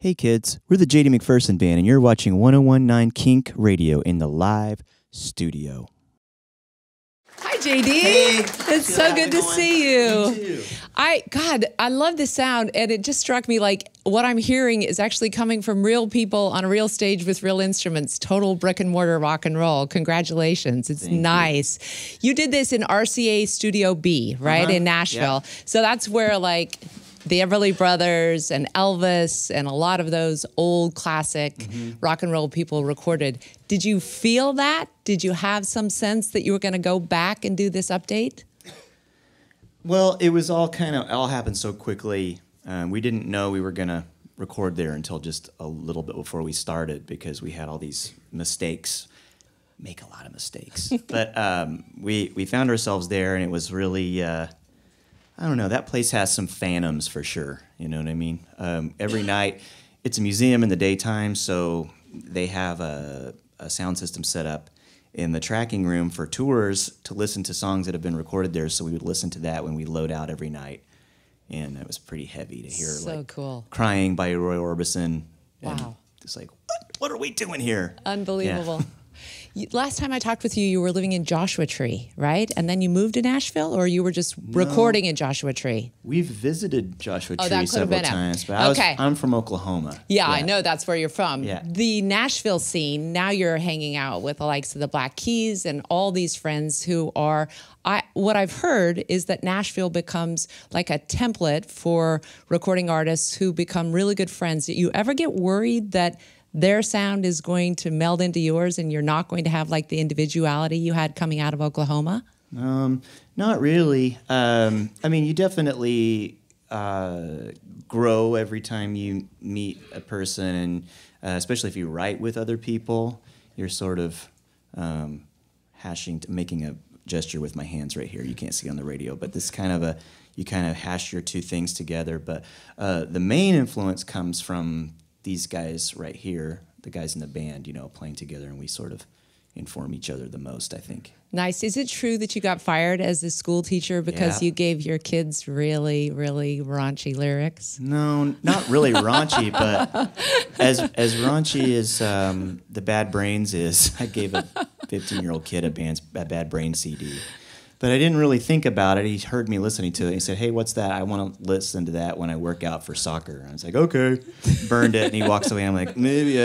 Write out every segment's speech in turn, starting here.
Hey kids, we're the JD McPherson Band, and you're watching 101.9 KINK Radio in the live studio. Hi, JD. Hey, it's so good to see you. Me too. I love the sound, and it just struck me like what I'm hearing is actually coming from real people on a real stage with real instruments. Total brick and mortar rock and roll. Congratulations. It's nice. You did this in RCA Studio B, right, in Nashville. Yeah. So that's where like the Everly Brothers and Elvis and a lot of those old classic rock and roll people recorded. Did you feel that? Did you have some sense that you were going to go back and do this update? Well, it was all happened so quickly. We didn't know we were going to record there until just a little bit before we started because we had all these mistakes. Make a lot of mistakes. But we found ourselves there, and it was really... I don't know, that place has some phantoms for sure, you know what I mean? Every night, it's a museum in the daytime, so they have a sound system set up in the tracking room for tours to listen to songs that have been recorded there, so we would listen to that when we load out every night. And it was pretty heavy to hear, so cool. Crying by Roy Orbison. Wow. And it's like, what are we doing here? Unbelievable. Yeah. Last time I talked with you, you were living in Joshua Tree, right? And then you moved to Nashville, or you were just recording in Joshua Tree? We've visited Joshua Tree several times, but I'm from Oklahoma. Yeah, I know that's where you're from. Yeah. The Nashville scene, now you're hanging out with the likes of the Black Keys and all these friends who are... what I've heard is that Nashville becomes like a template for recording artists who become really good friends. Do you ever get worried that their sound is going to meld into yours and you're not going to have like the individuality you had coming out of Oklahoma? Not really. I mean, you definitely grow every time you meet a person, and especially if you write with other people, you're sort of making a gesture with my hands right here. You can't see on the radio, but this you kind of hash your two things together. But the main influence comes from these guys right here, the guys in the band, you know, playing together, and we sort of inform each other the most, I think. Nice. Is it true that you got fired as a school teacher because you gave your kids really, really raunchy lyrics? No, not really raunchy, but as raunchy as the Bad Brains is, I gave a 15-year-old kid a Bad Brains CD. But I didn't really think about it. He heard me listening to it. He said, "Hey, what's that? I want to listen to that when I work out for soccer." I was like, "Okay." Burned it, and he walks away. I'm like, maybe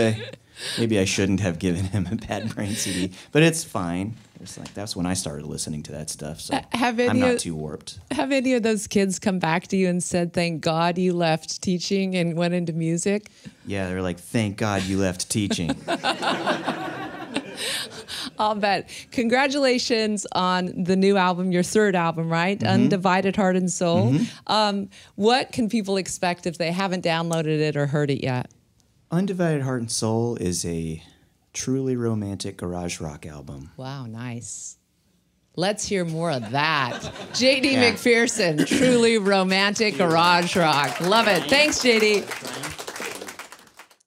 I shouldn't have given him a Bad Brain CD, but it's fine. It's like that's when I started listening to that stuff. So I'm not too warped. Have any of those kids come back to you and said, "Thank God you left teaching and went into music"? Yeah, they're like, "Thank God you left teaching." I'll bet. Congratulations on the new album, your third album, right? Undivided Heart and Soul. What can people expect if they haven't downloaded it or heard it yet? Undivided Heart and Soul is a truly romantic garage rock album. Wow, nice. Let's hear more of that. JD McPherson, truly romantic garage rock. Love it. Thanks, JD.